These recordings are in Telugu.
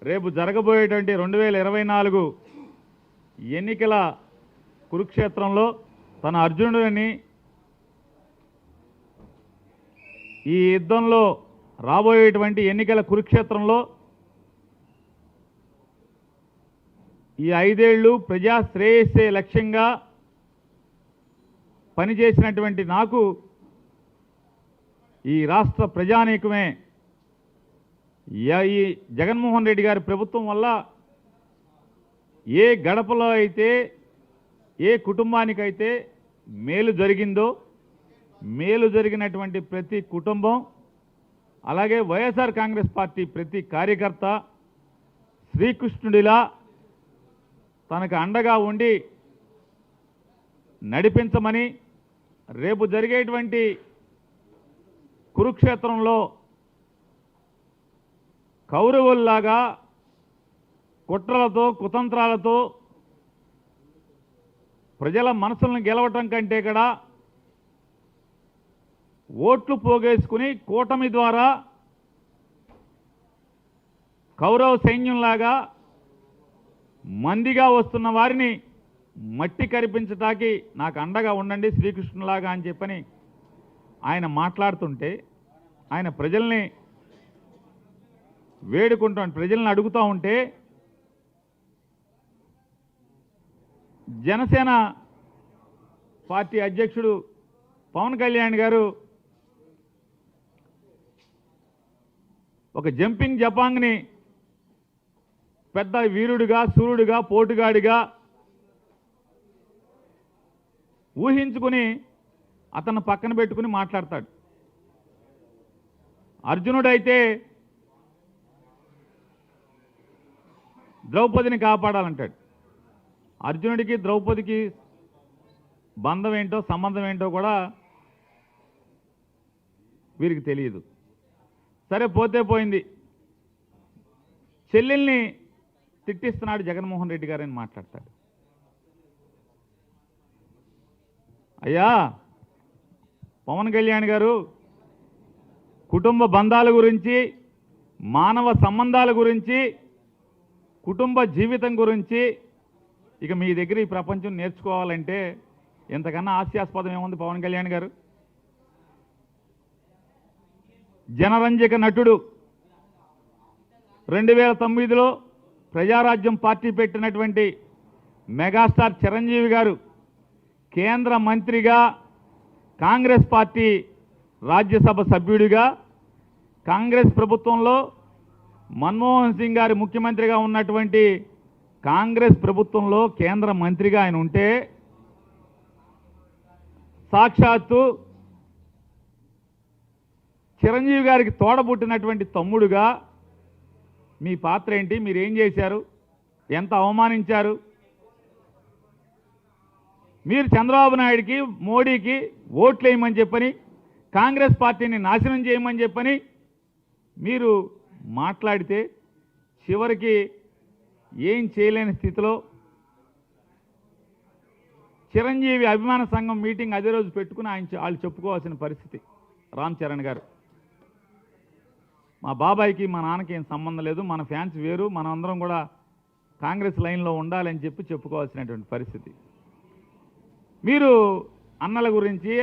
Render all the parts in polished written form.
రేపు జరగబోయేటువంటి 2024 ఎన్నికల కురుక్షేత్రంలో తన అర్జునుడిని ఈ యుద్ధంలో రాబోయేటువంటి ఎన్నికల కురుక్షేత్రంలో ఈ 5 ఏళ్ళు ప్రజా శ్రేయస్సే లక్ష్యంగా పనిచేసినటువంటి నాకు ఈ రాష్ట్ర ప్రజానీకమే ఈ జగన్మోహన్ రెడ్డి గారి ప్రభుత్వం వల్ల ఏ గడపలో అయితే ఏ కుటుంబానికైతే మేలు జరిగిందో మేలు జరిగినటువంటి ప్రతి కుటుంబం అలాగే వైఎస్ఆర్ కాంగ్రెస్ పార్టీ ప్రతి కార్యకర్త శ్రీకృష్ణుడిలా తనకు అండగా ఉండి నడిపించమని రేపు జరిగేటువంటి కురుక్షేత్రంలో కౌరవుల్లాగా కుట్రలతో కుతంత్రాలతో ప్రజల మనసులను గెలవటం కంటే కూడా ఓట్లు పోగేసుకుని కూటమి ద్వారా కౌరవ సైన్యంలాగా మందిగా వస్తున్న వారిని మట్టి కరిపించటానికి నాకు అండగా ఉండండి శ్రీకృష్ణులాగా అని చెప్పని ఆయన మాట్లాడుతుంటే ఆయన ప్రజల్ని వేడుకుంటాను ప్రజల్ని అడుగుతూ ఉంటే జనసేన పార్టీ అధ్యక్షుడు పవన్ కళ్యాణ్ గారు ఒక జంపింగ్ జపాంగ్ని పెద్ద వీరుడిగా సూర్యుడిగా పోటుగాడిగా ఊహించుకుని అతను పక్కన పెట్టుకుని మాట్లాడతాడు. అర్జునుడైతే ద్రౌపదిని కాపాడాలంటాడు. అర్జునుడికి ద్రౌపదికి బంధం ఏంటో సంబంధం ఏంటో కూడా వీరికి తెలియదు. సరే పోతే పోయింది. చెల్లెల్ని తిట్టిస్తున్నాడు జగన్మోహన్ రెడ్డి గారని మాట్లాడతాడు. అయ్యా పవన్ కళ్యాణ్ గారు కుటుంబ బంధాల గురించి మానవ సంబంధాల గురించి కుటుంబ జీవితం గురించి ఇక మీ దగ్గర ఈ ప్రపంచం నేర్చుకోవాలంటే ఎంతకన్నా హాస్యాస్పదం ఏముంది పవన్ కళ్యాణ్ గారు? జనరంజక నటుడు 2009లో ప్రజారాజ్యం పార్టీ పెట్టినటువంటి మెగాస్టార్ చిరంజీవి గారు కేంద్ర మంత్రిగా కాంగ్రెస్ పార్టీ రాజ్యసభ సభ్యుడిగా కాంగ్రెస్ ప్రభుత్వంలో మన్మోహన్ సింగ్ గారి ముఖ్యమంత్రిగా ఉన్నటువంటి కాంగ్రెస్ ప్రభుత్వంలో కేంద్ర మంత్రిగా ఆయన ఉంటే సాక్షాత్తు చిరంజీవి గారికి తోడబుట్టినటువంటి తమ్ముడుగా మీ పాత్ర ఏంటి? మీరేం చేశారు? ఎంత అవమానించారు? మీరు చంద్రబాబు నాయుడికి మోడీకి ఓట్లు వేయమని చెప్పని కాంగ్రెస్ పార్టీని నాశనం చేయమని చెప్పని మీరు మాట్లాడితే చివరికి ఏం చేయలేని స్థితిలో చిరంజీవి అభిమాన సంఘం మీటింగ్ అదే రోజు పెట్టుకుని వాళ్ళు చెప్పుకోవాల్సిన పరిస్థితి. రామ్ చరణ్ గారు మా బాబాయికి మా నాన్నకి ఏం సంబంధం లేదు, మన ఫ్యాన్స్ వేరు, మనం అందరం కూడా కాంగ్రెస్ లైన్లో ఉండాలని చెప్పుకోవాల్సినటువంటి పరిస్థితి. మీరు అన్నల గురించి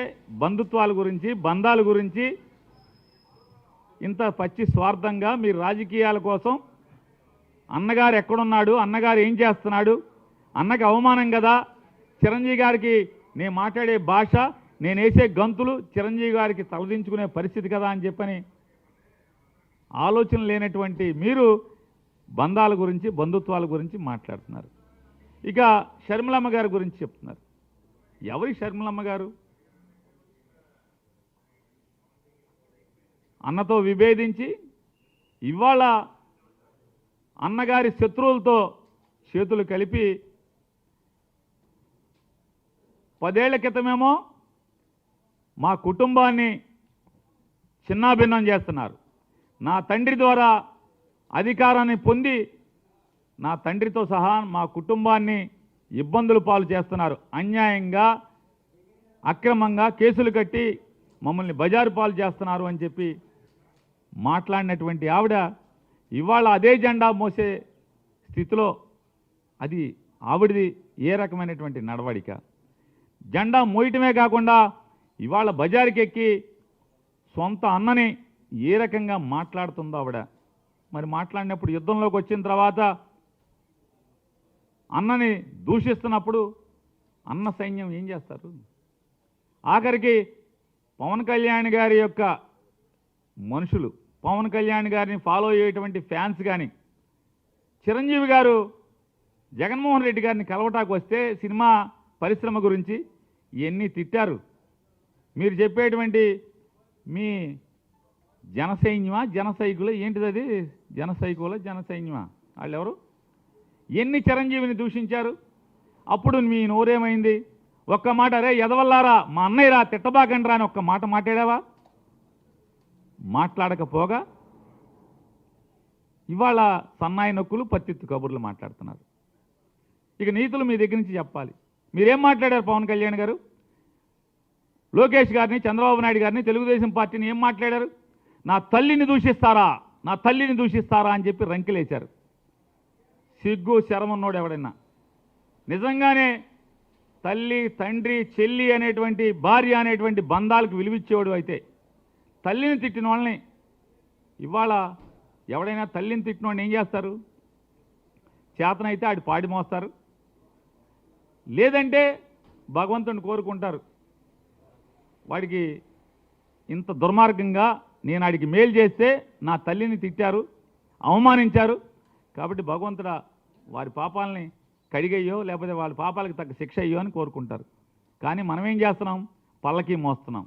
బంధుత్వాల గురించి బంధాల గురించి ఇంత పచ్చి స్వార్థంగా మీరు రాజకీయాల కోసం అన్నగారు ఎక్కడున్నాడు, అన్నగారు ఏం చేస్తున్నాడు, అన్నకి అవమానం కదా, చిరంజీవి గారికి నేను మాట్లాడే భాష నేను వేసే గంతులు చిరంజీవి గారికి తలదించుకునే పరిస్థితి కదా అని చెప్పని ఆలోచన లేనటువంటి మీరు బంధాల గురించి బంధుత్వాల గురించి మాట్లాడుతున్నారు. ఇక షర్మిలమ్మ గారి గురించి చెప్తున్నారు. ఎవరి షర్మిలమ్మ గారు? అన్నతో విభేదించి ఇవాళ అన్నగారి శత్రువులతో చేతులు కలిపి 10 ఏళ్ల క్రితమేమో మా కుటుంబాన్ని చిన్నాభిన్నం చేస్తున్నారు, నా తండ్రి ద్వారా అధికారాన్ని పొంది నా తండ్రితో సహా మా కుటుంబాన్ని ఇబ్బందులు పాలు చేస్తున్నారు, అన్యాయంగా అక్రమంగా కేసులు కట్టి మమ్మల్ని బజారు పాలు చేస్తున్నారు అని చెప్పి మాట్లాడినటువంటి ఆవిడ ఇవాళ అదే జెండా మోసే స్థితిలో అది ఆవిడది ఏ రకమైనటువంటి నడవడిక? జెండా మోయటమే కాకుండా ఇవాళ బజారుకి ఎక్కి సొంత అన్నని ఏ రకంగా మాట్లాడుతుందో ఆవిడ. మరి మాట్లాడినప్పుడు యుద్ధంలోకి వచ్చిన తర్వాత అన్నని దూషిస్తున్నప్పుడు అన్న సైన్యం ఏం చేస్తారు? ఆఖరికి పవన్ కళ్యాణ్ గారి యొక్క మనుషులు, పవన్ కళ్యాణ్ గారిని ఫాలో అయ్యేటువంటి ఫ్యాన్స్ కానీ, చిరంజీవి గారు జగన్మోహన్ రెడ్డి గారిని కలవటానికి వస్తే సినిమా పరిశ్రమ గురించి ఇవన్నీ తిట్టారు. మీరు చెప్పేటువంటి మీ జనసైన్యమా జనసైకులు ఏంటిది? అది జనసైకుల జనసైన్యమా? వాళ్ళు ఎవరు? ఎన్ని చిరంజీవిని దూషించారు? అప్పుడు మీ నోరేమైంది? ఒక్క మాట, అరే ఎదవల్లారా మా అన్నయ్యరా తిట్టబాకండ్రా అని ఒక్క మాట మాట్లాడావా? మాట్లాడకపోగా ఇవాళ సన్నాయి నొక్కులు పత్తిత్తు కబుర్లు మాట్లాడుతున్నారు. ఇక నీతులు మీ దగ్గర నుంచి చెప్పాలి. మీరేం మాట్లాడారు? పవన్ కళ్యాణ్ గారు లోకేష్ గారిని, చంద్రబాబు నాయుడు గారిని, తెలుగుదేశం పార్టీని ఏం మాట్లాడారు? నా తల్లిని దూషిస్తారా, నా తల్లిని దూషిస్తారా అని చెప్పి రంకెలేశారు. సిగ్గు శరమన్నోడు ఎవడైనా నిజంగానే తల్లి, తండ్రి, చెల్లి అనేటువంటి భార్య అనేటువంటి బంధాలకు విలువిచ్చేవాడు అయితే తల్లిని తిట్టిన వాళ్ళని ఇవాళ ఎవడైనా తల్లిని తిట్టిన వాడిని ఏం చేస్తారు? చేతనైతే ఆడి పాడి మోస్తారు, లేదంటే భగవంతుని కోరుకుంటారు. వాడికి ఇంత దుర్మార్గంగా నేను ఆడికి మేలు చేస్తే నా తల్లిని తిట్టారు, అవమానించారు కాబట్టి భగవంతుడా వారి పాపాలని కడిగయ్యో లేకపోతే వాళ్ళ పాపాలకు తగ్గ శిక్ష అయ్యో అని కోరుకుంటారు. కానీ మనం ఏం చేస్తున్నాం? పల్లకీ మోస్తున్నాం.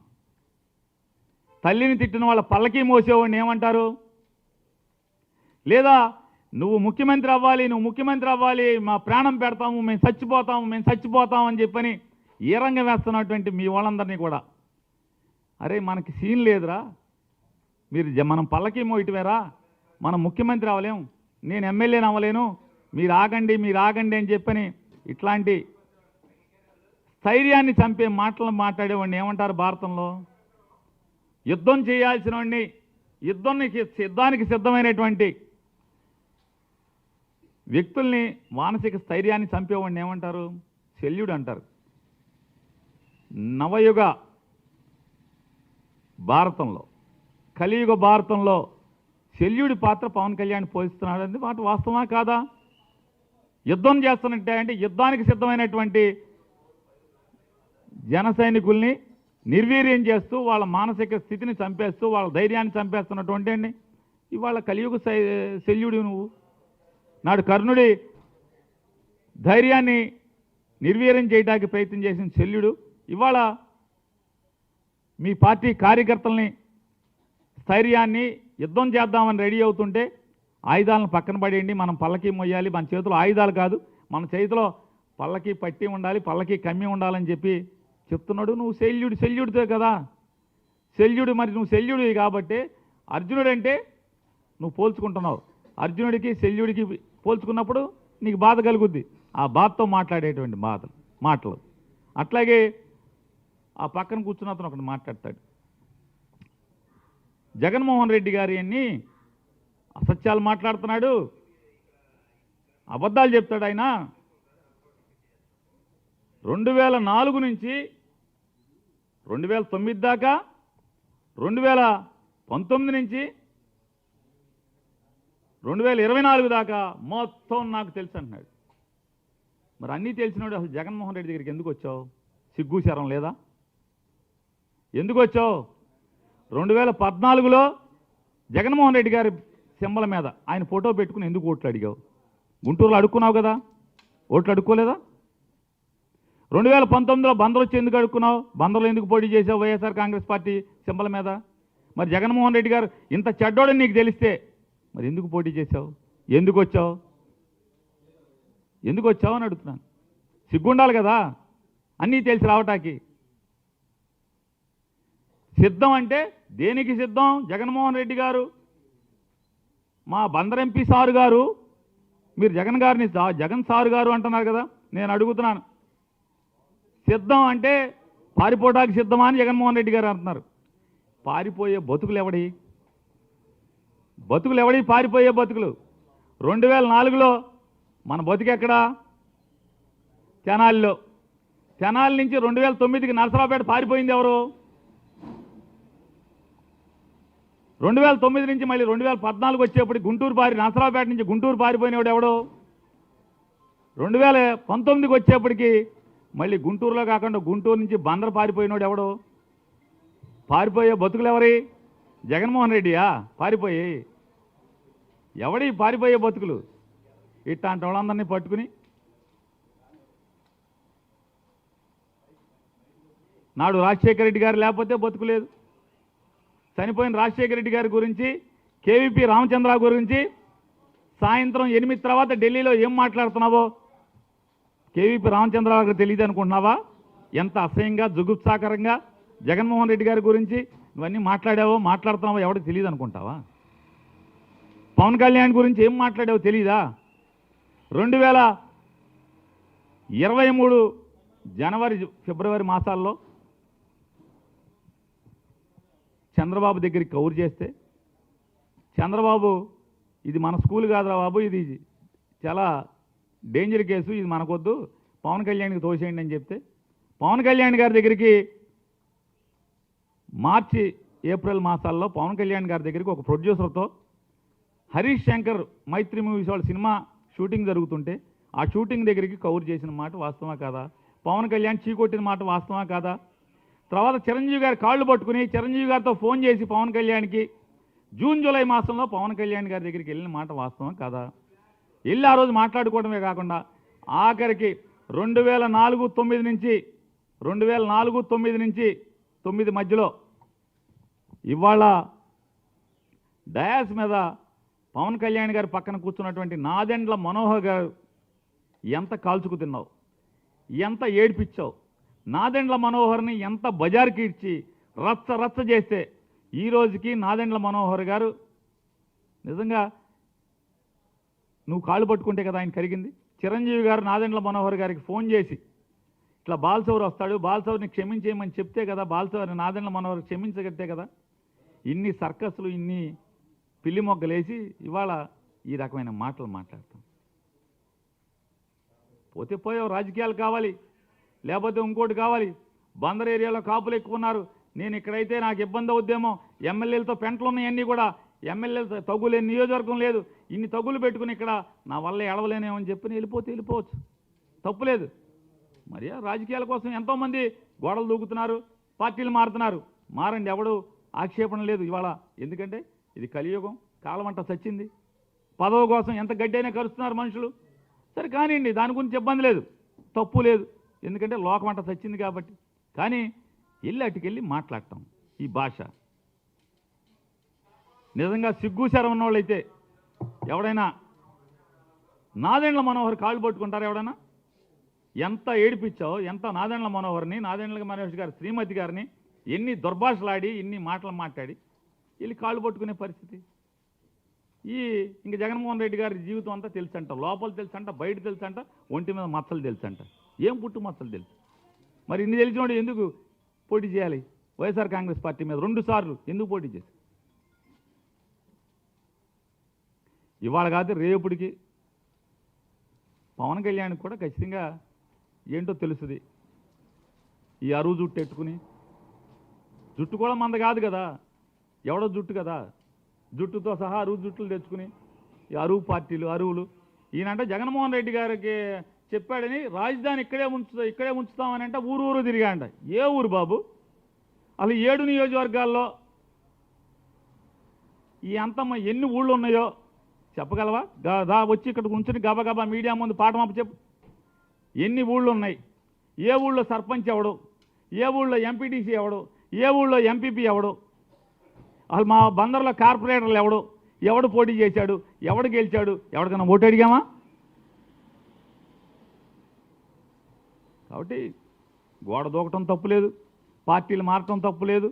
తల్లిని తిట్టిన వాళ్ళ పల్లకీ మోసేవాడిని ఏమంటారు? లేదా నువ్వు ముఖ్యమంత్రి అవ్వాలి, నువ్వు ముఖ్యమంత్రి అవ్వాలి, మా ప్రాణం పెడతాము, మేము చచ్చిపోతాము అని చెప్పని ఏ రంగం వేస్తున్నటువంటి మీ వాళ్ళందరినీ కూడా, అరే మనకి సీన్ లేదురా, మనం పల్లకీ మోయటమేరా, మనం ముఖ్యమంత్రి అవ్వలేము, నేను ఎమ్మెల్యేని అవ్వలేను, మీరు ఆగండి అని చెప్పని ఇట్లాంటి స్థైర్యాన్ని చంపే మాటలు మాట్లాడేవాడిని ఏమంటారు భారతంలో? యుద్ధం చేయాల్సిన వాడిని, యుద్ధానికి సిద్ధమైనటువంటి వ్యక్తుల్ని మానసిక స్థైర్యాన్ని చంపేవాడిని ఏమంటారు? శల్యుడు అంటారు. నవయుగ భారతంలో, కలియుగ భారతంలో శల్యుడి పాత్ర పవన్ కళ్యాణ్ పోషిస్తున్నాడు అంటే మాట వాస్తవమా కాదా? యుద్ధం చేస్తున్నట్టే అంటే యుద్ధానికి సిద్ధమైనటువంటి జన సైనికుల్ని నిర్వీర్యం చేస్తూ వాళ్ళ మానసిక స్థితిని చంపేస్తూ వాళ్ళ ధైర్యాన్ని చంపేస్తున్నటువంటి అండి ఇవాళ కలియుగ శల్యుడు నువ్వు. నాడు కర్ణుడి ధైర్యాన్ని నిర్వీర్యం చేయడానికి ప్రయత్నం చేసిన శల్యుడు ఇవాళ మీ పార్టీ కార్యకర్తల్ని స్థైర్యాన్ని యుద్ధం చేద్దామని రెడీ అవుతుంటే ఆయుధాలను పక్కన పడేయండి, మనం పల్లకీ మొయ్యాలి, మన చేతిలో ఆయుధాలు కాదు, మన చేతిలో పల్లకీ పట్టి ఉండాలి, పల్లకీ కమ్మి ఉండాలని చెప్పి చెప్తున్నాడు. నువ్వు శల్యుడితో కదా శల్యుడు, మరి నువ్వు శల్యుడివి కాబట్టి అర్జునుడు అంటే నువ్వు పోల్చుకుంటున్నావు. అర్జునుడికి శల్యుడికి పోల్చుకున్నప్పుడు నీకు బాధ కలుగుద్ది, ఆ బాధతో మాట్లాడేటువంటి మాటలు. అట్లాగే ఆ పక్కన కూర్చున్న అతను ఒకటి మాట్లాడతాడు. జగన్మోహన్ రెడ్డి గారి అన్ని అసత్యాలు మాట్లాడుతున్నాడు, అబద్ధాలు చెప్తాడు. ఆయన 2004 నుంచి 2009 దాకా, 2019 నుంచి 2024 దాకా మొత్తం నాకు తెలుసు అంటున్నాడు. మరి అన్నీ తెలిసినాడు అసలు జగన్మోహన్ రెడ్డి దగ్గరికి ఎందుకు వచ్చావు? సిగ్గు శరం లేదా? ఎందుకు వచ్చావు? 2014లో జగన్మోహన్ రెడ్డి గారి సింబల్ మీద ఆయన ఫోటో పెట్టుకుని ఎందుకు ఓట్లు అడిగావు? గుంటూరులో అడుక్కున్నావు కదా, ఓట్లు అడుక్కోలేదా? 2019లో బందరు వచ్చి ఎందుకు అడుక్కున్నావు? బందరులో ఎందుకు పోటీ చేసావు వైఎస్ఆర్ కాంగ్రెస్ పార్టీ సింబల్ మీద? మరి జగన్మోహన్ రెడ్డి గారు ఇంత చెడ్డోడని నీకు తెలిస్తే మరి ఎందుకు పోటీ చేసావు? ఎందుకు వచ్చావు అని అడుగుతున్నాను. సిగ్గుండాలి కదా అన్నీ తెలిసి రావటానికి. సిద్ధం అంటే దేనికి సిద్ధం? జగన్మోహన్ రెడ్డి గారు మా బందర్ ఎంపీ సారు గారు, మీరు జగన్ సారు గారు అంటున్నారు కదా, నేను అడుగుతున్నాను సిద్ధం అంటే పారిపోవడానికి సిద్ధమా అని జగన్మోహన్ రెడ్డి గారు అంటున్నారు. పారిపోయే బతుకులు ఎవడి? బతుకులు ఎవడి పారిపోయే బతుకులు. 2004లో మన బతుకెక్కడా? తెనాలిలో. తెనాలి నుంచి 2009కి నరసరావుపేట పారిపోయింది ఎవరు? 2009 నుంచి మళ్ళీ 2014 వచ్చేప్పటికి నరసరావుపేట నుంచి గుంటూరు పారిపోయినవాడు ఎవడు? 2019కి వచ్చేప్పటికి మళ్ళీ గుంటూరులో కాకుండా గుంటూరు నుంచి బందర్ పారిపోయినవాడు ఎవడు? పారిపోయే బతుకులు ఎవరి? జగన్మోహన్ రెడ్డియా పారిపోయి? ఎవడి పారిపోయే బతుకులు? ఇట్లాంటి వాళ్ళందరినీ పట్టుకుని నాడు రాజశేఖర రెడ్డి గారు లేకపోతే బతుకులేదు. చనిపోయిన రాజశేఖర రెడ్డి గారి గురించి, కేవీపీ రామచంద్రరావు గురించి సాయంత్రం 8 తర్వాత ఢిల్లీలో ఏం మాట్లాడుతున్నావో కేవీపీ రామచంద్రరావు గారికి తెలియదు అనుకుంటున్నావా? ఎంత అసహ్యంగా జుగుప్సాకరంగా జగన్మోహన్ రెడ్డి గారి గురించి ఇవన్నీ మాట్లాడుతున్నావో ఎవరికి తెలియదు అనుకుంటావా? పవన్ కళ్యాణ్ గురించి ఏం మాట్లాడావో తెలీదా? 2023 జనవరి ఫిబ్రవరి మాసాల్లో చంద్రబాబు దగ్గరికి కౌరు చేస్తే చంద్రబాబు ఇది మన స్కూల్ కాదురా బాబు, ఇది చాలా డేంజర్ కేసు, ఇది మనకొద్దు, పవన్ కళ్యాణ్కి తోసేయండి అని చెప్తే పవన్ కళ్యాణ్ గారి దగ్గరికి మార్చి ఏప్రిల్ మాసాల్లో పవన్ కళ్యాణ్ గారి దగ్గరికి ఒక ప్రొడ్యూసర్తో హరీష్ శంకర్ మైత్రి మూవీస్ వాళ్ళ సినిమా షూటింగ్ జరుగుతుంటే ఆ షూటింగ్ దగ్గరికి కౌరు చేసిన మాట వాస్తవా కాదా? పవన్ కళ్యాణ్ చీకొట్టిన మాట వాస్తవా కాదా? తర్వాత చిరంజీవి గారి కాళ్ళు పట్టుకుని చిరంజీవి గారితో ఫోన్ చేసి పవన్ కళ్యాణ్కి జూన్ జూలై మాసంలో పవన్ కళ్యాణ్ గారి దగ్గరికి వెళ్ళిన మాట వాస్తవం కాదా? వెళ్ళి ఆ రోజు మాట్లాడుకోవడమే కాకుండా ఆఖరికి 2004-9 నుంచి 9 మధ్యలో ఇవాళ డయాస్ మీద పవన్ కళ్యాణ్ గారి పక్కన కూర్చున్నటువంటి నాదెండ్ల మనోహర్ గారు ఎంత కాల్చుకు తిన్నావు, ఎంత ఏడిపించావు, నాదెండ్ల మనోహర్ని ఎంత బజార్కి ఇచ్చి రచ్చ చేస్తే ఈ రోజుకి నాదెండ్ల మనోహర్ గారు నిజంగా నువ్వు కాళ్ళు పట్టుకుంటే కదా ఆయన కరిగింది. చిరంజీవి గారు నాదెండ్ల మనోహర్ గారికి ఫోన్ చేసి ఇట్లా బాలసౌర్ వస్తాడు, బాలసౌర్ని క్షమించేయమని చెప్తే కదా బాలసౌర్ని నాదెండ్ల మనోహర్ క్షమించగట్టే కదా. ఇన్ని సర్కస్లు, ఇన్ని పిల్లి మొగ్గలేసి ఇవాళ ఈ రకమైన మాటలు మాట్లాడతాం. పోతే పోయావు, రాజకీయాలు కావాలి, లేకపోతే ఇంకోటి కావాలి. బందర్ ఏరియాలో కాపులు ఎక్కువ ఉన్నారు, నేను ఇక్కడైతే నాకు ఇబ్బంది అవుద్దేమో, ఎమ్మెల్యేలతో పెంటలు ఉన్నాయన్నీ కూడా, ఎమ్మెల్యేలతో తగులేని నియోజకవర్గం లేదు, ఇన్ని తగులు పెట్టుకుని ఇక్కడ నా వల్ల ఎడవలేనేమని చెప్పి వెళ్ళిపోవచ్చు, తప్పులేదు. మరి రాజకీయాల కోసం ఎంతోమంది గోడలు దూకుతున్నారు, పార్టీలు మారుతున్నారు, మారండి, ఎవడు ఆక్షేపణ లేదు ఇవాళ. ఎందుకంటే ఇది కలియుగం, కాలమంట చచ్చింది, పదవి కోసం ఎంత గడ్డైనా కలుస్తున్నారు మనుషులు. సరే కానివ్వండి, దాని గురించి ఇబ్బంది లేదు, తప్పు లేదు, ఎందుకంటే లోకమంట చచ్చింది కాబట్టి. కానీ అటుకెళ్ళి మాట్లాడటం ఈ భాష నిజంగా సిగ్గు శరం ఉన్నవాళ్ళైతే ఎవడైనా నాదెండ్ల మనోహర్ కాళ్ళు పట్టుకుంటారు ఎవడైనా? ఎంత ఏడిపించావు, ఎంత నాదెండ్ల మనోహర్ని, నాదెండ్ల మనోహర్ గారి శ్రీమతి గారిని ఎన్ని దుర్భాషలాడి ఇన్ని మాటలు మాట్లాడి వెళ్ళి కాళ్ళు పట్టుకునే పరిస్థితి. ఇంక జగన్మోహన్ రెడ్డి గారి జీవితం అంతా తెలుసంట, లోపల తెలుసంట, బయట తెలుసంట, ఒంటి మీద మచ్చలు తెలుసంట, ఏం పుట్టు మచ్చలు తెలుసు. మరి ఇన్ని తెలిసినోడు ఎందుకు పోటీ చేయాలి? వైఎస్ఆర్ కాంగ్రెస్ పార్టీ మీద 2 సార్లు ఎందుకు పోటీ చేసి? ఇవాళ కాదు రేపటికి పవన్ కళ్యాణ్ కూడా ఖచ్చితంగా ఏంటో తెలుస్తుంది. ఈ అరువు జుట్టు ఎట్టుకుని, జుట్టు కూడా మంద కాదు కదా, ఎవడో జుట్టు కదా, జుట్టుతో సహా అరువు జుట్టులు తెచ్చుకుని ఈ అరువు పార్టీలు, అరువులు. ఈయనంటే జగన్మోహన్ రెడ్డి గారికి చెప్పాడని రాజధాని ఇక్కడే ఉంచుతామని అంటే ఊరు తిరిగాంట. ఏ ఊరు బాబు? అసలు 7 నియోజకవర్గాల్లో ఈ అంతమ్మ ఎన్ని ఊళ్ళు ఉన్నాయో చెప్పగలవా? వచ్చి ఇక్కడ ఉంచుని గబగబా మీడియా ముందు పాఠమాప చెప్పు. ఎన్ని ఊళ్ళు ఉన్నాయి, ఏ ఊళ్ళో సర్పంచ్ ఎవడు, ఏ ఊళ్ళో ఎంపీటీసీ ఎవడు, ఏ ఊళ్ళో ఎంపీపీ ఎవడు, అసలు మా బందర్లో కార్పొరేటర్లు ఎవడు పోటీ చేశాడు, ఎవడు గెలిచాడు, ఎవరికైనా ఓటు అడిగామా? కాబట్టి గోడ దూకటం తప్పులేదు, పార్టీలు మారటం తప్పులేదు,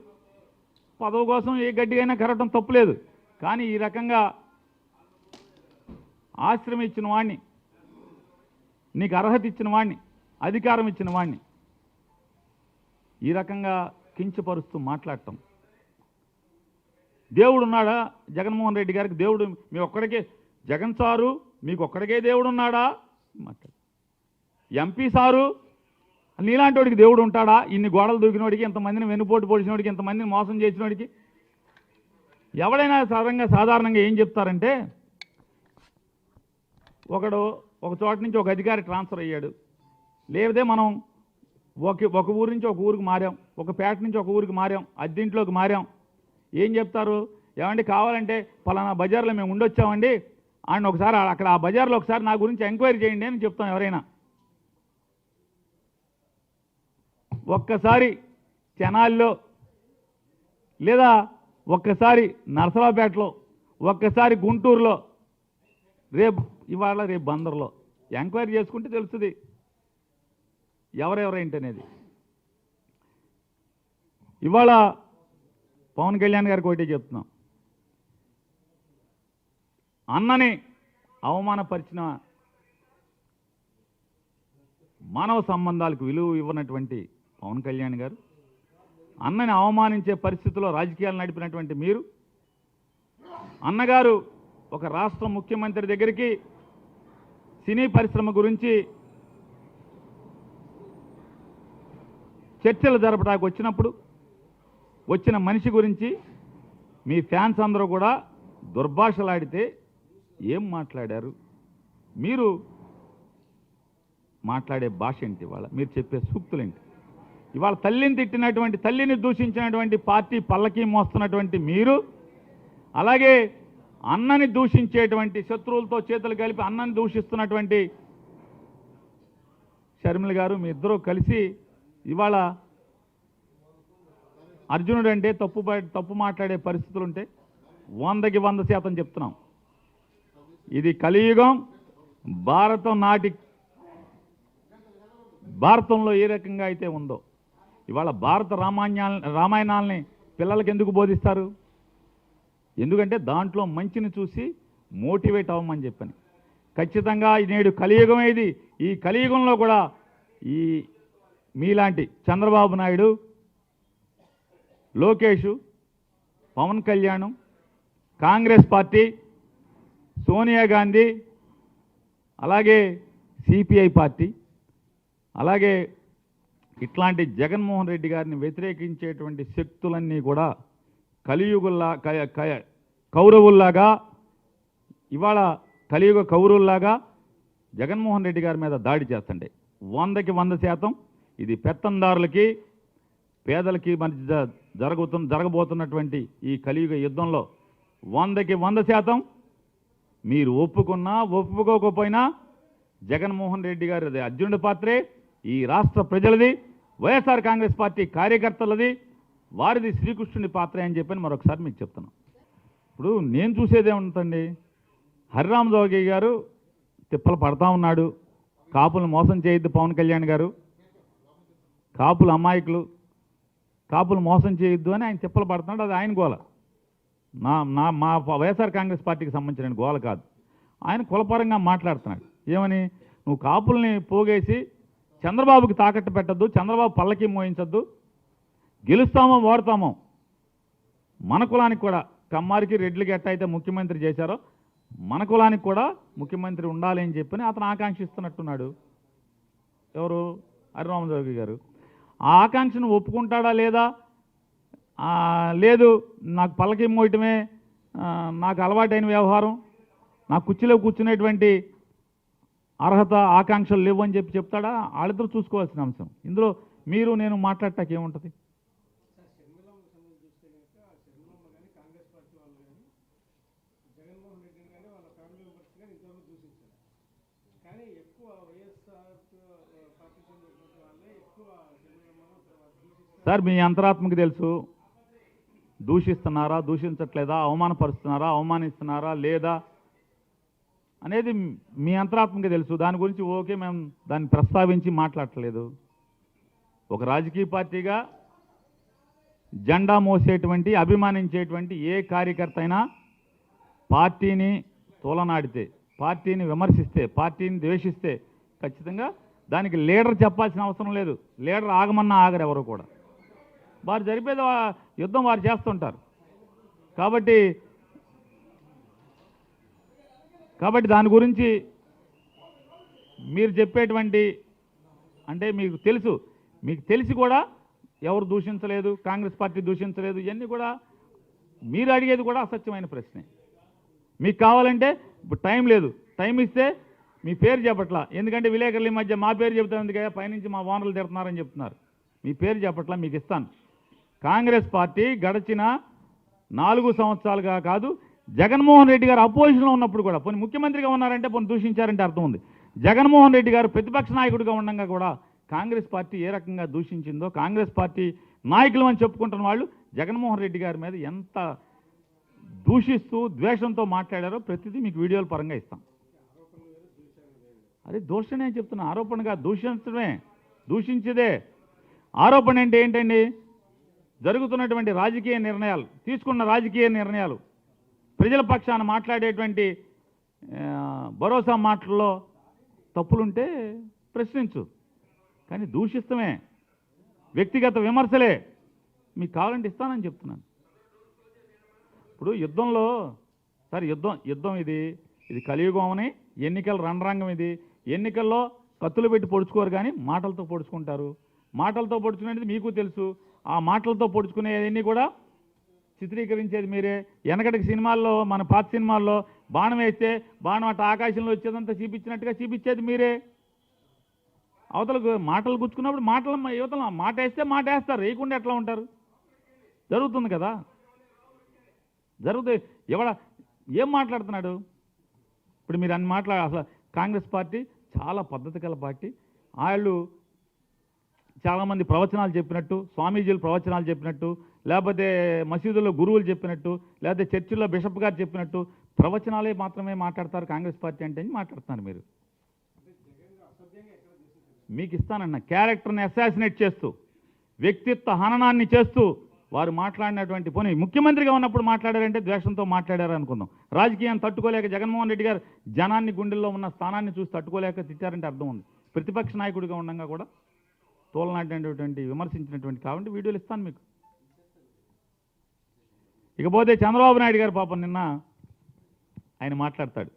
పదవి కోసం ఏ గడ్డిగైనా కరగటం తప్పులేదు. కానీ ఈ రకంగా ఆశ్రమం ఇచ్చిన వాడిని, నీకు అర్హత ఇచ్చిన వాడిని, అధికారం ఇచ్చిన వాడిని ఈ రకంగా కించపరుస్తూ మాట్లాడటం దేవుడు ఉన్నాడా జగన్మోహన్ రెడ్డి గారికి? దేవుడు మీ ఒక్కడికే, జగన్ సారు మీకు ఒక్కడికే దేవుడు ఉన్నాడా? మాట్లాడు. ఎంపీ సారు నీలాంటి వాడికి దేవుడు ఉంటాడా? ఇన్ని గోడలు దూకినోడికి, ఇంతమందిని వెన్నుపోటు పొడిచినోడికి, ఇంతమందిని మోసం చేసినోడికి ఎవడైనా సాధారణంగా ఏం చెప్తారంటే, ఒక చోట నుంచి ఒక అధికారి ట్రాన్స్ఫర్ అయ్యాడు, లేదే మనం ఒక ఊరు నుంచి ఒక ఊరికి మారాం, ఒక పేట నుంచి ఒక ఊరికి మారాం, అద్దెంట్లోకి మారాం. ఏం చెప్తారు? ఏమండి కావాలంటే పలానా బజార్లో మేము ఉండొచ్చామండి, ఆయన ఒకసారి అక్కడ ఆ బజార్లో ఒకసారి నా గురించి ఎంక్వైరీ చేయండి అని చెప్తాం ఎవరైనా. ఒక్కసారి తెనాలిలో, లేదా ఒక్కసారి నరసరావుపేటలో, ఒక్కసారి గుంటూరులో, ఇవాళ రేపు బందర్లో ఎంక్వైరీ చేసుకుంటే తెలుస్తుంది ఎవరెవరేంటనేది. ఇవాళ పవన్ కళ్యాణ్ గారికి ఒకటే చెప్తున్నాం, అన్నని అవమానపరిచిన, మానవ సంబంధాలకు విలువ ఇవ్వనటువంటి పవన్ కళ్యాణ్ గారు, అన్నని అవమానించే పరిస్థితిలో రాజకీయాలు నడిపినటువంటి మీరు, అన్నగారు ఒక రాష్ట్ర ముఖ్యమంత్రి దగ్గరికి సినీ పరిశ్రమ గురించి చర్చలు జరపడానికి వచ్చినప్పుడు వచ్చిన మనిషి గురించి మీ ఫ్యాన్స్ అందరూ కూడా దుర్భాషలాడితే ఏం మాట్లాడారు? మీరు మాట్లాడే భాష ఏంటి? ఇవాళ మీరు చెప్పే సూక్తులేంటి? ఇవాళ తల్లిని తిట్టినటువంటి, తల్లిని దూషించినటువంటి పార్టీ పల్లకి మోస్తున్నటువంటి మీరు, అలాగే అన్నని దూషించేటువంటి, శత్రువులతో చేతులు కలిపి అన్నని దూషిస్తున్నటువంటి షర్మిల గారు, మీ ఇద్దరూ కలిసి ఇవాళ అర్జునుడు అంటే తప్పు మాట్లాడే పరిస్థితులు ఉంటే 100కి 100% చెప్తున్నాం. ఇది కలియుగం. భారతంలో ఏ రకంగా అయితే ఉందో ఇవాళ భారత రామాయణాలని పిల్లలకి ఎందుకు బోధిస్తారు? ఎందుకంటే దాంట్లో మంచిని చూసి మోటివేట్ అవ్వమని చెప్పని. ఖచ్చితంగా నేడు కలియుగం ఏది, ఈ కలియుగంలో కూడా ఈ మీలాంటి చంద్రబాబు నాయుడు, లోకేష్, పవన్ కళ్యాణ్, కాంగ్రెస్ పార్టీ, సోనియా గాంధీ, అలాగే సిపిఐ పార్టీ, అలాగే ఇట్లాంటి జగన్మోహన్ రెడ్డి గారిని వ్యతిరేకించేటువంటి శక్తులన్నీ కూడా కౌరవుల్లాగా, ఇవాళ కలియుగ కౌరవుల్లాగా జగన్మోహన్ రెడ్డి గారి మీద దాడి చేస్తుండే. 100కి 100% ఇది పెత్తందారులకి పేదలకి మధ్య జరగబోతున్నటువంటి ఈ కలియుగ యుద్ధంలో 100కి 100% మీరు ఒప్పుకున్నా ఒప్పుకోకపోయినా జగన్మోహన్ రెడ్డి గారిది అర్జునుడి పాత్రే, ఈ రాష్ట్ర ప్రజలది, వైఎస్ఆర్ కాంగ్రెస్ పార్టీ కార్యకర్తలది, వారిది శ్రీకృష్ణుడి పాత్రే అని చెప్పని మరొకసారి మీకు చెప్తున్నాను. ఇప్పుడు నేను చూసేదే ఉంటుందండి, హరిరామ జోగి గారు తిప్పలు పడతా ఉన్నాడు, కాపులను మోసం చేయొద్దు పవన్ కళ్యాణ్ గారు, కాపులు అమాయకులు, కాపులు మోసం చేయొద్దు అని ఆయన తిప్పలు పడుతున్నాడు. అది ఆయన గోల, మా వైఎస్ఆర్ కాంగ్రెస్ పార్టీకి సంబంధించిన గోల కాదు. ఆయన కులపరంగా మాట్లాడుతున్నాడు. ఏమని? నువ్వు కాపుల్ని పోగేసి చంద్రబాబుకి తాకట్టు పెట్టద్దు, చంద్రబాబు పల్లకి మోయించద్దు, గెలుస్తామో ఓడతామో మన కులానికి కూడా, కమ్మారికి రెడ్లకి ఎట్ట అయితే ముఖ్యమంత్రి చేశారో మన కులానికి కూడా ముఖ్యమంత్రి ఉండాలి అని చెప్పని అతను ఆకాంక్షిస్తున్నట్టున్నాడు. ఎవరు? హరిరామజోగి గారు. ఆ ఆకాంక్షను ఒప్పుకుంటాడా లేదా? లేదు, నాకు పల్లకి మోయటమే నాకు అలవాటైన వ్యవహారం, నా కుర్చీలో కూర్చునేటువంటి అర్హత, ఆకాంక్షలు లేవు అని చెప్తాడా? వాళ్ళిద్దరూ చూసుకోవాల్సిన అంశం. ఇందులో మీరు నేను మాట్లాడటానికి ఏముంటుంది? సార్ మీ అంతరాత్మకి తెలుసు, దూషిస్తున్నారా, దూషించట్లేదా, అవమానపరుస్తున్నారా, అవమానిస్తున్నారా లేదా అనేది మీ అంతరాత్మకి తెలుసు. దాని గురించి ఓకే, మేము దాన్ని ప్రస్తావించి మాట్లాడట్లేదు. ఒక రాజకీయ పార్టీగా జెండా మోసేటువంటి, అభిమానించేటువంటి ఏ కార్యకర్త అయినా పార్టీని తోలనాడితే, పార్టీని విమర్శిస్తే, పార్టీని ద్వేషిస్తే ఖచ్చితంగా దానికి లీడర్ చెప్పాల్సిన అవసరం లేదు. లీడర్ ఆగమన్నా ఆగరు ఎవరు కూడా. వారు జరిపేది యుద్ధం వారు చేస్తుంటారు. కాబట్టి దాని గురించి మీరు చెప్పేటువంటి అంటే మీకు తెలిసి కూడా ఎవరు దూషించలేదు, కాంగ్రెస్ పార్టీ దూషించలేదు, ఇవన్నీ కూడా మీరు అడిగేది కూడా అసత్యమైన ప్రశ్నే. మీకు కావాలంటే ఇప్పుడు టైం లేదు, టైం ఇస్తే మీ పేరు చెప్పట్లా, ఎందుకంటే విలేకరుల మధ్య మా పేరు చెబుతాం ఎందుకయ్యా, పైనుంచి మా ఓనర్లు తిడుతున్నారని చెప్తున్నారు. మీ పేరు చెప్పట్లా, మీకు ఇస్తాను. కాంగ్రెస్ పార్టీ గడిచిన 4 సంవత్సరాలుగా కాదు, జగన్మోహన్ రెడ్డి గారు అపోజిషన్లో ఉన్నప్పుడు కూడా, పోనీ ముఖ్యమంత్రిగా ఉన్నారంటే పోనీ దూషించారంటే అర్థం ఉంది. జగన్మోహన్ రెడ్డి గారు ప్రతిపక్ష నాయకుడిగా ఉండగా కూడా కాంగ్రెస్ పార్టీ ఏ రకంగా దూషించిందో, కాంగ్రెస్ పార్టీ నాయకులు అని చెప్పుకుంటున్న వాళ్ళు జగన్మోహన్ రెడ్డి గారి మీద ఎంత దూషిస్తూ ద్వేషంతో మాట్లాడారో ప్రతిదీ మీకు వీడియోల పరంగా ఇస్తాం. అదే దూషణే అని చెప్తున్నా, ఆరోపణగా దూషించదే. ఆరోపణ అంటే ఏంటండి? జరుగుతున్నటువంటి రాజకీయ నిర్ణయాలు, తీసుకున్న రాజకీయ నిర్ణయాలు, ప్రజల పక్షాన మాట్లాడేటువంటి భరోసా మాటల్లో తప్పులుంటే ప్రశ్నించు, కానీ దూషిస్తమే, వ్యక్తిగత విమర్శలే మీకు కావాలంటే ఇస్తానని చెప్తున్నాను. ఇప్పుడు యుద్ధంలో సార్ యుద్ధం ఇది కలియుగం అని, ఎన్నికల రణరంగం ఇది. ఎన్నికల్లో కత్తులు పెట్టి పొడుచుకోరు కానీ మాటలతో పొడుచుకుంటారు. మాటలతో పొడుచుకునేది మీకు తెలుసు. ఆ మాటలతో పొడుచుకునేవన్నీ కూడా చిత్రీకరించేది మీరే. వెనకటికి సినిమాల్లో, మన పాత సినిమాల్లో బాణం వేస్తే బాణం అట్ట ఆకాశంలో వచ్చేదంతా చూపించినట్టుగా చూపించేది మీరే. అవతలకు మాటలు గుచ్చుకున్నప్పుడు యువతలు మాట వేస్తే మాట వేస్తారు, వేయకుండా ఎట్లా ఉంటారు? జరుగుతుంది కదా, జరుగుతుంది. ఏం మాట్లాడుతున్నాడు ఇప్పుడు? మీరు అన్ని అసలు కాంగ్రెస్ పార్టీ చాలా పద్ధతి గల పార్టీ. వాళ్ళు చాలామంది ప్రవచనాలు చెప్పినట్టు, స్వామీజీలు ప్రవచనాలు చెప్పినట్టు, లేకపోతే మసీదుల్లో గురువులు చెప్పినట్టు, లేకపోతే చర్చిల్లో బిషప్ గారు చెప్పినట్టు ప్రవచనాలే మాత్రమే మాట్లాడతారు కాంగ్రెస్ పార్టీ అంటే అని మాట్లాడుతున్నారు మీరు. మీకు ఇస్తానన్న క్యారెక్టర్ని అసాసినేట్ చేస్తూ, వ్యక్తిత్వ హననాన్ని చేస్తూ వారు మాట్లాడినటువంటి, పోనీ ముఖ్యమంత్రిగా ఉన్నప్పుడు మాట్లాడారంటే ద్వేషంతో మాట్లాడారు అనుకుందాం. రాజకీయాన్ని తట్టుకోలేక జగన్మోహన్ రెడ్డి గారు జనాన్ని గుండెల్లో ఉన్న స్థానాన్ని చూసి తట్టుకోలేక తిట్టారంటే అర్థం ఉంది. ప్రతిపక్ష నాయకుడిగా ఉండగా కూడా తోలనాటినటువంటి విమర్శించినటువంటి కాబట్టి వీడియోలు ఇస్తాను మీకు. ఇకపోతే చంద్రబాబు నాయుడు గారు పాపం నిన్న ఆయన మాట్లాడతాడు.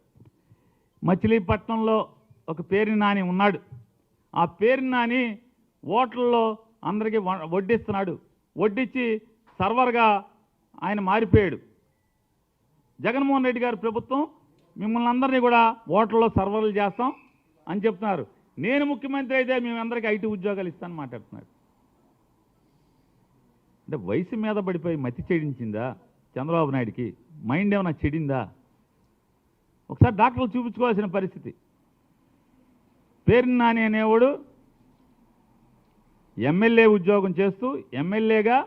మచిలీపట్నంలో ఒక పేరుని నాని ఉన్నాడు. ఆ పేరుని నాని ఓట్లలో అందరికీ వడ్డిస్తున్నాడు. వడ్డించి సర్వర్గా ఆయన మారిపోయాడు. జగన్మోహన్ రెడ్డి గారి ప్రభుత్వం మిమ్మల్ని అందరినీ కూడా ఓట్లలో సర్వర్లు చేస్తాం అని చెప్తున్నారు. నేను ముఖ్యమంత్రి అయితే మేమందరికీ ఐటీ ఉద్యోగాలు ఇస్తానని మాట్లాడుతున్నాడు. అంటే వయసు మీద పడిపోయి మతి చెడించిందా చంద్రబాబు నాయుడికి? మైండ్ ఏమైనా చెడిందా? ఒకసారి డాక్టర్లు చూపించుకోవాల్సిన పరిస్థితి. పేరుని నాని అనేవాడు ఎమ్మెల్యే ఉద్యోగం చేస్తూ ఎమ్మెల్యేగా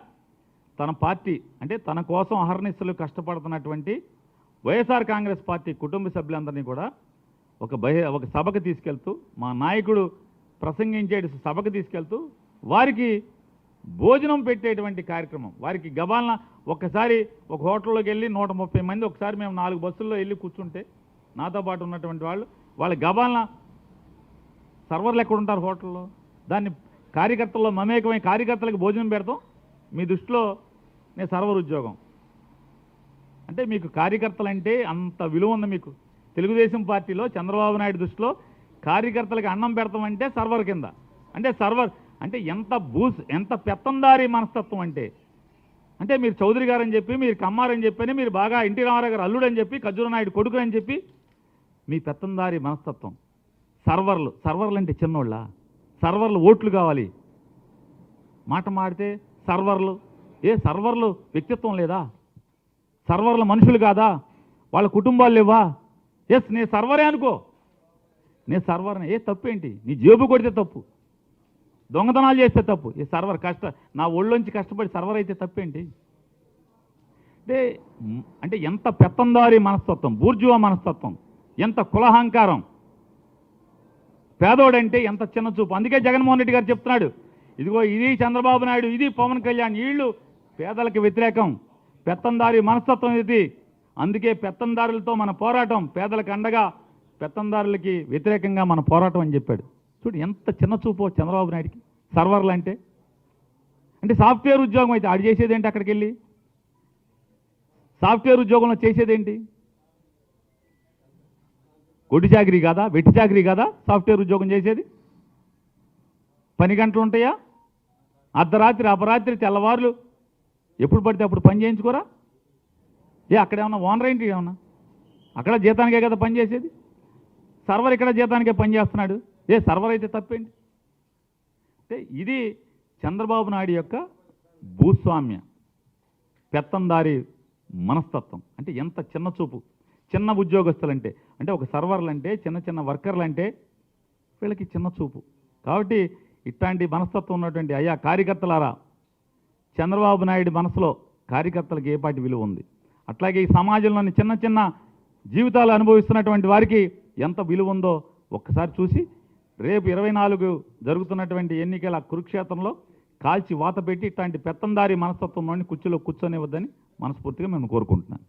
తన పార్టీ అంటే తన కోసం అహర్నిశలు కష్టపడుతున్నటువంటి వైఎస్ఆర్ కాంగ్రెస్ పార్టీ కుటుంబ సభ్యులందరినీ కూడా ఒక సభకు తీసుకెళ్తూ, మా నాయకుడు ప్రసంగించే సభకు తీసుకెళ్తూ వారికి భోజనం పెట్టేటువంటి కార్యక్రమం. వారికి గబాలన ఒక్కసారి ఒక హోటల్లోకి వెళ్ళి 130 మంది ఒకసారి మేము 4 బస్సుల్లో వెళ్ళి కూర్చుంటే నాతో పాటు ఉన్నటువంటి వాళ్ళ గబాలన సర్వర్లు ఎక్కడ ఉంటారు హోటల్లో? దాన్ని కార్యకర్తల్లో మమేకమై కార్యకర్తలకు భోజనం పెడతాం. మీ దృష్టిలో నేను సర్వర్ ఉద్యోగం అంటే మీకు కార్యకర్తలంటే అంత విలువ ఉంది మీకు. తెలుగుదేశం పార్టీలో చంద్రబాబు నాయుడు దృష్టిలో కార్యకర్తలకు అన్నం పెడతామంటే సర్వర్ కింద. అంటే సర్వర్ అంటే ఎంత పెత్తందారి మనస్తత్వం అంటే మీరు చౌదరి గారు అని చెప్పి, మీరు కమ్మారని చెప్పని, మీరు బాగా ఎన్టీ రామారావు గారు అల్లుడు అని చెప్పి, ఖర్జూర నాయుడు కొడుకు అని చెప్పి మీ పెత్తందారి మనస్తత్వం. సర్వర్లు అంటే చిన్నోళ్ళ? సర్వర్లు ఓట్లు కావాలి, మాట మాడితే సర్వర్లు. సర్వర్లు వ్యక్తిత్వం లేదా? సర్వర్లు మనుషులు కాదా? వాళ్ళ కుటుంబాలు లేవా? నేను సర్వరే అనుకో, నేను సర్వర్ని. తప్పేంటి? నీ జేబు కొడితే తప్పు, దొంగతనాలు చేస్తే తప్పు. సర్వర్ నా ఒళ్ళొంచి కష్టపడి సర్వర్ అయితే తప్పేంటి? అంటే ఎంత పెత్తందారి మనస్తత్వం, బూర్జువా మనస్తత్వం, ఎంత కులహంకారం, పేదోడంటే ఎంత చిన్న చూపు. అందుకే జగన్మోహన్ రెడ్డి గారు చెప్తున్నాడు, ఇదిగో ఇది చంద్రబాబు నాయుడు, ఇది పవన్ కళ్యాణ్, వీళ్ళు పేదలకు వ్యతిరేకం, పెత్తందారి మనస్తత్వం ఇది. అందుకే పెత్తందారులతో మన పోరాటం, పేదలకు అండగా పెత్తందారులకి వ్యతిరేకంగా మన పోరాటం అని చెప్పాడు. చూడు ఎంత చిన్న చూపో చంద్రబాబు నాయుడికి సర్వర్లు అంటే సాఫ్ట్వేర్ ఉద్యోగం అయితే ఆడు చేసేది ఏంటి? అక్కడికి వెళ్ళి సాఫ్ట్వేర్ ఉద్యోగంలో చేసేదేంటి? కొట్టి చాకరీ కాదా, వెట్టి చాకరీ కాదా సాఫ్ట్వేర్ ఉద్యోగం చేసేది? పని గంటలు ఉంటాయా? అర్ధరాత్రి అపరాత్రి తెల్లవారులు ఎప్పుడు పడితే అప్పుడు పని చేయించుకోరా? అక్కడ ఏమన్నా ఓనర్ ఏంటి? ఏమన్నా అక్కడ జీతానికే కదా పని చేసేది? సర్వర్ ఇక్కడ జీతానికే పని చేస్తున్నాడు. సర్వర్ అయితే తప్పేంటి? అంటే ఇది చంద్రబాబు నాయుడు యొక్క భూస్వామ్య పెత్తందారి మనస్తత్వం. అంటే ఎంత చిన్న చూపు, చిన్న ఉద్యోగస్తులంటే, అంటే ఒక సర్వర్లంటే, చిన్న చిన్న వర్కర్లంటే వీళ్ళకి చిన్న చూపు. కాబట్టి ఇట్లాంటి మనస్తత్వం ఉన్నటువంటి అయ్యా కార్యకర్తలారా, చంద్రబాబు నాయుడు మనసులో కార్యకర్తలకు ఏ పాటి విలువ ఉంది, అట్లాగే ఈ సమాజంలోని చిన్న చిన్న జీవితాలు అనుభవిస్తున్నటువంటి వారికి ఎంత విలువ ఉందో ఒక్కసారి చూసి రేపు 24 జరుగుతున్నటువంటి ఎన్నికల కురుక్షేత్రంలో కాల్చి వాత పెట్టి ఇట్లాంటి పెత్తందారి మనస్తత్వంలోని కుర్చీలో కూర్చొనివద్దని మనస్ఫూర్తిగా మేము కోరుకుంటున్నాను.